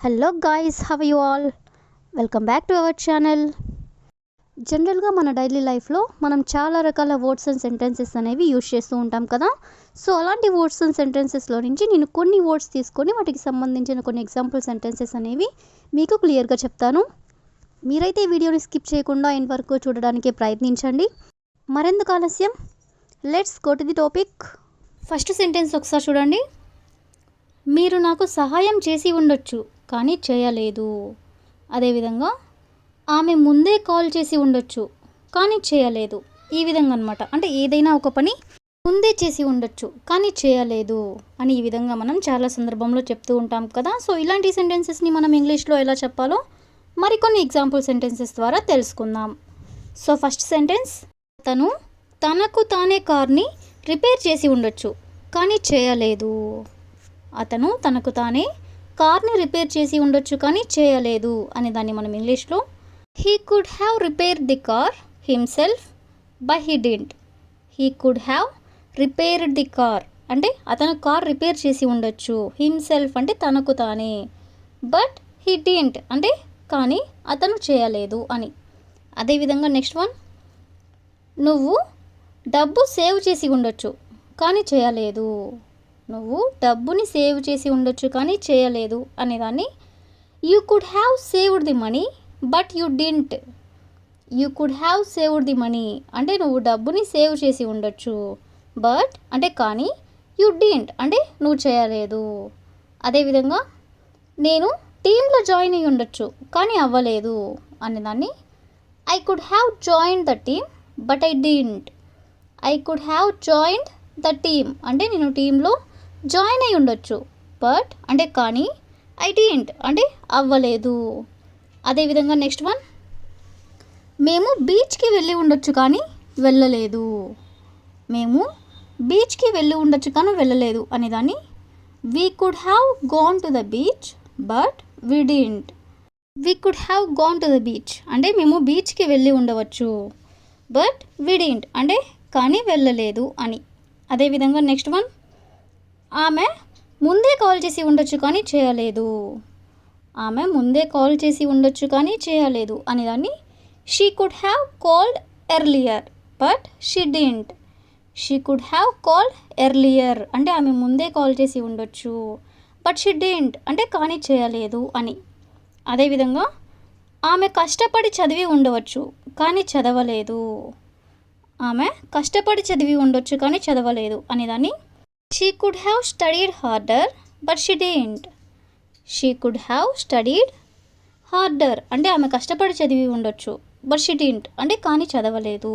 Hello guys, have you all? Welcome back to our channel. జనరల్గా మన daily లైఫ్లో మనం చాలా రకాల వర్డ్స్ అండ్ సెంటెన్సెస్ అనేవి యూజ్ చేస్తూ ఉంటాం కదా. సో అలాంటి వర్డ్స్ అండ్ సెంటెన్సెస్లో నుంచి నేను కొన్ని వర్డ్స్ తీసుకొని వాటికి సంబంధించిన కొన్ని ఎగ్జాంపుల్ సెంటెన్సెస్ అనేవి మీకు క్లియర్గా చెప్తాను. మీరైతే ఈ వీడియోని స్కిప్ చేయకుండా ఎండ్ వరకు చూడడానికి ప్రయత్నించండి. మరెందుకు ఆలస్యం, let's go to the topic. First sentence ఒకసారి చూడండి. మీరు నాకు సహాయం చేసి ఉండొచ్చు కానీ చేయలేదు. అదేవిధంగా ఆమె ముందే కాల్ చేసి ఉండొచ్చు కానీ చేయలేదు. ఈ విధంగా అనమాట. అంటే ఏదైనా ఒక పని ముందే చేసి ఉండొచ్చు కానీ చేయలేదు అని ఈ విధంగా మనం చాలా సందర్భంలో చెప్తూ ఉంటాం కదా. సో ఇలాంటి సెంటెన్సెస్ని మనం ఇంగ్లీష్లో ఎలా చెప్పాలో మరికొన్ని ఎగ్జాంపుల్ సెంటెన్సెస్ ద్వారా తెలుసుకుందాం. సో ఫస్ట్ సెంటెన్స్, తనకు తానే కార్ని రిపేర్ చేసి ఉండొచ్చు కానీ చేయలేదు. అతను తనకు తానే కార్ని రిపేర్ చేసి ఉండొచ్చు కానీ చేయలేదు అని దాన్ని మనం ఇంగ్లీష్లో he could have repaired the car himself but he didn't. He could have repaired the car అంటే అతను కార్ రిపేర్ చేసి ఉండొచ్చు. హిమ్సెల్ఫ్ అంటే తనకు తానే, బట్ హీ డిడ్ంట్ అంటే కానీ అతను చేయలేదు అని. అదేవిధంగా నెక్స్ట్ వన్, నువ్వు డబ్బు సేవ్ చేసి ఉండొచ్చు కానీ చేయలేదు. నువ్వు డబ్బుని సేవ్ చేసి ఉండొచ్చు కానీ చేయలేదు అనేదాన్ని you could have saved the money but you didn't. You could have saved the money అంటే నువ్వు డబ్బుని సేవ్ చేసి ఉండొచ్చు, బట్ అంటే కానీ యూ డిడ్ంట్ అంటే నువ్వు చేయలేదు. అదేవిధంగా నేను టీంలో జాయిన్ అయ్యి ఉండొచ్చు కానీ అవ్వలేదు అనేదాన్ని I could have joined the team but I didn't. I could have joined the team అంటే నేను టీంలో జాయిన్ అయి ఉండొచ్చు, బట్ అంటే కానీ ఐ డిడ్ంట్ అంటే అవ్వలేదు. అదేవిధంగా నెక్స్ట్ వన్, మేము బీచ్కి వెళ్ళి ఉండొచ్చు కానీ వెళ్ళలేదు. మేము బీచ్కి వెళ్ళి ఉండొచ్చు కానీ వెళ్ళలేదు అనేదాన్ని we could have gone to the beach but we didn't. We could have gone to the beach అంటే మేము బీచ్కి వెళ్ళి ఉండవచ్చు, బట్ వీ డిడ్ంట్ అంటే కానీ వెళ్ళలేదు అని. అదేవిధంగా నెక్స్ట్ వన్, ఆమె ముందే కాల్ చేసి ఉండొచ్చు కానీ చేయలేదు. ఆమె ముందే కాల్ చేసి ఉండొచ్చు కానీ చేయలేదు అనేదాన్ని she could have called earlier but she didn't. She could have called earlier అంటే ఆమె ముందే కాల్ చేసి ఉండొచ్చు, బట్ షీ డిడ్ంట్ అంటే కానీ చేయలేదు అని. అదేవిధంగా ఆమె కష్టపడి చదివి ఉండవచ్చు కానీ చదవలేదు. ఆమె కష్టపడి చదివి ఉండొచ్చు కానీ చదవలేదు అనేదాన్ని she could have studied harder but she didn't. She could have studied harder అంటే ఆమె కష్టపడి చదివి ఉండొచ్చు, బట్ షీ డిడ్ంట్ అంటే కానీ చదవలేదు.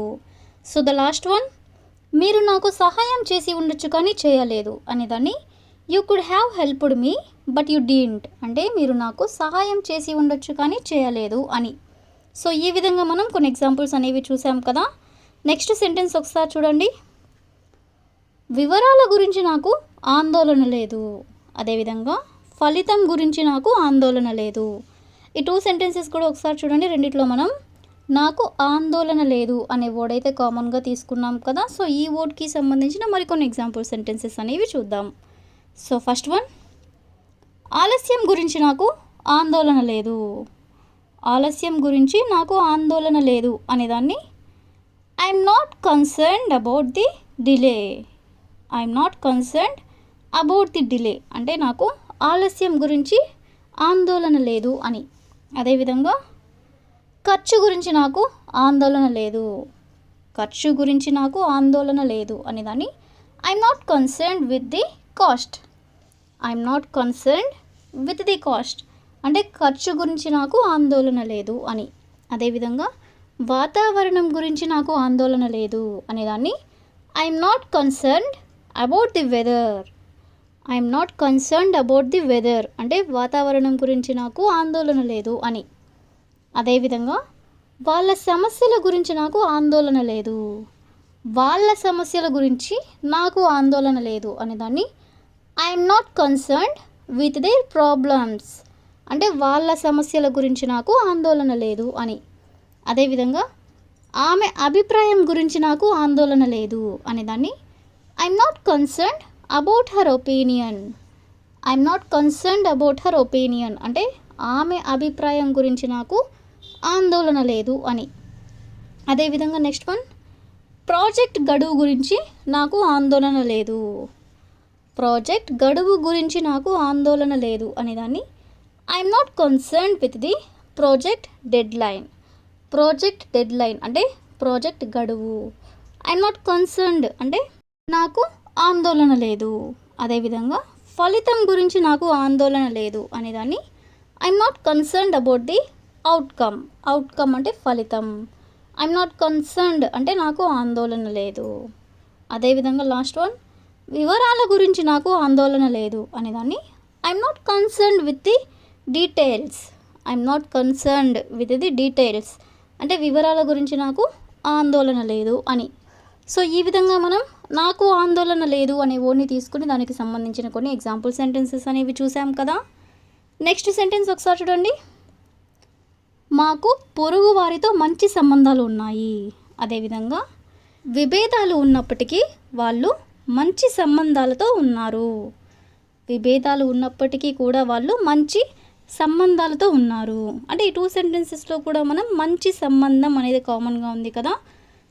సో ద లాస్ట్ వన్, మీరు నాకు సహాయం చేసి ఉండొచ్చు కానీ చేయలేదు అనేదాన్ని you could have helped me but you didn't అంటే మీరు నాకు సహాయం చేసి ఉండొచ్చు కానీ చేయలేదు అని. సో ఈ విధంగా మనం కొన్ని ఎగ్జాంపుల్స్ అనేవి చూసాం కదా. నెక్స్ట్ సెంటెన్స్ ఒకసారి చూడండి. వివరాల గురించి నాకు ఆందోళన లేదు. అదేవిధంగా ఫలితం గురించి నాకు ఆందోళన లేదు. ఈ టూ సెంటెన్సెస్ కూడా ఒకసారి చూడండి. రెండిట్లో మనం నాకు ఆందోళన లేదు అనే వర్డ్ అయితే కామన్గా తీసుకున్నాం కదా. సో ఈ వర్డ్కి సంబంధించిన మరికొన్ని ఎగ్జాంపుల్ సెంటెన్సెస్ అనేవి చూద్దాం. సో ఫస్ట్ వన్, ఆలస్యం గురించి నాకు ఆందోళన లేదు. ఆలస్యం గురించి నాకు ఆందోళన లేదు అనేదాన్ని I'm not concerned about the delay. I'm not concerned about the delay అంటే నాకు ఆలస్యం గురించి ఆందోళన లేదు అని. అదేవిధంగా ఖర్చు గురించి నాకు ఆందోళన లేదు. ఖర్చు గురించి నాకు ఆందోళన లేదు అనేదాన్ని I'm not concerned with the cost. I'm not concerned with the cost అంటే ఖర్చు గురించి నాకు ఆందోళన లేదు అని. అదేవిధంగా వాతావరణం గురించి నాకు ఆందోళన లేదు అనేదాన్ని I'm not concerned about the weather. I'm not concerned about the weather అంటే వాతావరణం గురించి నాకు ఆందోళన లేదు అని. అదేవిధంగా వాళ్ళ సమస్యల గురించి నాకు ఆందోళన లేదు. వాళ్ళ సమస్యల గురించి నాకు ఆందోళన లేదు అనేదాన్ని I'm not concerned with their problems అంటే వాళ్ళ సమస్యల గురించి నాకు ఆందోళన లేదు అని. అదేవిధంగా ఆమె అభిప్రాయం గురించి నాకు ఆందోళన లేదు అనేదాన్ని I'm not concerned about her opinion. I'm not concerned about her opinion అంటే ఆమె అభిప్రాయం గురించి నాకు ఆందోళన లేదు అని. అదేవిధంగా నెక్స్ట్ వన్, ప్రాజెక్ట్ గడువు గురించి నాకు ఆందోళన లేదు. ప్రాజెక్ట్ గడువు గురించి నాకు ఆందోళన లేదు అనేదాన్ని I'm not concerned with the project dead line. Project dead line అంటే ప్రాజెక్ట్ గడువు. ఐఎమ్ నాట్ కన్సర్న్డ్ అంటే నాకు ఆందోళన లేదు. అదేవిధంగా ఫలితం గురించి నాకు ఆందోళన లేదు అనేదాన్ని I'm not concerned about the outcome. Outcome అంటే ఫలితం. ఐఎమ్ నాట్ కన్సర్న్డ్ అంటే నాకు ఆందోళన లేదు. అదేవిధంగా లాస్ట్ వన్, వివరాల గురించి నాకు ఆందోళన లేదు అనేదాన్ని I'm not concerned with the details. I'm not concerned with the details అంటే వివరాల గురించి నాకు ఆందోళన లేదు అని. సో ఈ విధంగా మనం నాకు ఆందోళన లేదు అనే వర్డ్ని తీసుకుని దానికి సంబంధించిన కొన్ని ఎగ్జాంపుల్ సెంటెన్సెస్ అనేవి చూసాం కదా. నెక్స్ట్ సెంటెన్స్ ఒకసారి చూడండి. మాకు పొరుగు వారితో మంచి సంబంధాలు ఉన్నాయి. అదేవిధంగా విభేదాలు ఉన్నప్పటికీ వాళ్ళు మంచి సంబంధాలతో ఉన్నారు. విభేదాలు ఉన్నప్పటికీ కూడా వాళ్ళు మంచి సంబంధాలతో ఉన్నారు. అంటే ఈ టూ సెంటెన్సెస్లో కూడా మనం మంచి సంబంధం అనేది కామన్గా ఉంది కదా.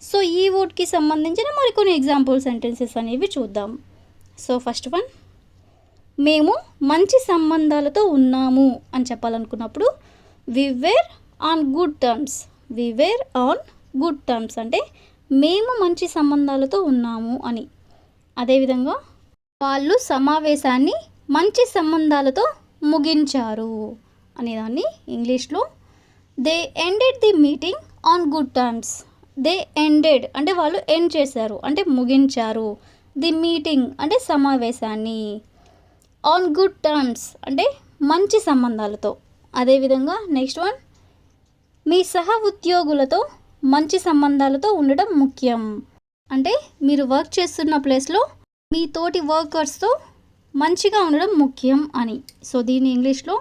సో ఈ వర్డ్కి సంబంధించిన మరికొన్ని ఎగ్జాంపుల్ సెంటెన్సెస్ అనేవి చూద్దాం. సో ఫస్ట్ వన్, మేము మంచి సంబంధాలతో ఉన్నాము అని చెప్పాలనుకున్నప్పుడు we were on good terms. We were on good terms అంటే మేము మంచి సంబంధాలతో ఉన్నాము అని. అదేవిధంగా వాళ్ళు సమావేశాన్ని మంచి సంబంధాలతో ముగించారు అనేదాన్ని ఇంగ్లీష్లో they ended the meeting on good terms. They ended అంటే వాళ్ళు ఎండ్ చేశారు అంటే ముగించారు. ది మీటింగ్ అంటే సమావేశాన్ని. ఆన్ గుడ్ టర్మ్స్ అంటే మంచి సంబంధాలతో. అదేవిధంగా నెక్స్ట్ వన్, మీ సహ ఉద్యోగులతో మంచి సంబంధాలతో ఉండడం ముఖ్యం. అంటే మీరు వర్క్ చేస్తున్న ప్లేస్లో మీ తోటి వర్కర్స్తో మంచిగా ఉండడం ముఖ్యం అని. సో దీని ఇంగ్లీష్లో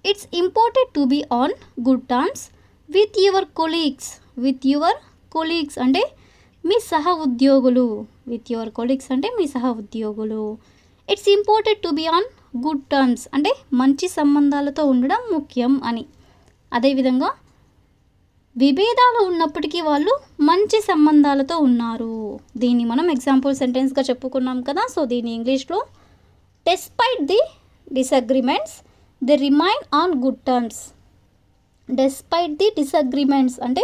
it's important to be on good terms with your colleagues. With your colleagues అంటే మీ సహ ఉద్యోగులు. విత్ యువర్ కొలీగ్స్ అంటే మీ సహ ఉద్యోగులు. It's important to be on good terms అంటే మంచి సంబంధాలతో ఉండడం ముఖ్యం అని. అదేవిధంగా విభేదాలు ఉన్నప్పటికీ వాళ్ళు మంచి సంబంధాలతో ఉన్నారు. దీన్ని మనం ఎగ్జాంపుల్ సెంటెన్స్గా చెప్పుకున్నాం కదా. సో దీని ఇంగ్లీష్లో despite the disagreements they remain on good terms. Despite the disagreements అంటే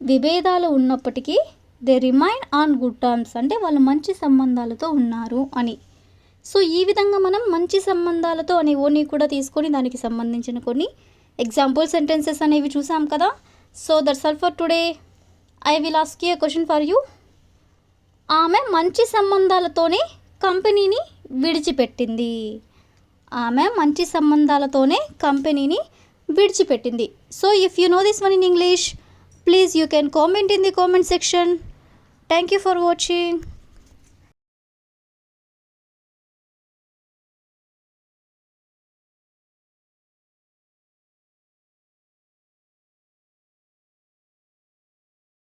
విభేదాలు ఉన్నప్పటికీ they remain on good terms అంటే వాళ్ళు మంచి సంబంధాలతో ఉన్నారు అని. సో ఈ విధంగా మనం మంచి సంబంధాలతో అనే ఓని కూడా తీసుకొని దానికి సంబంధించిన కొన్ని ఎగ్జాంపుల్ సెంటెన్సెస్ అనేవి చూసాం కదా. So that's all for today. I will ask you a question for you. ఆమె మంచి సంబంధాలతోనే కంపెనీని విడిచిపెట్టింది. ఆమె మంచి సంబంధాలతోనే కంపెనీని విడిచిపెట్టింది. So if you know this one in English, please you can comment in the comment section. Thank you for watching.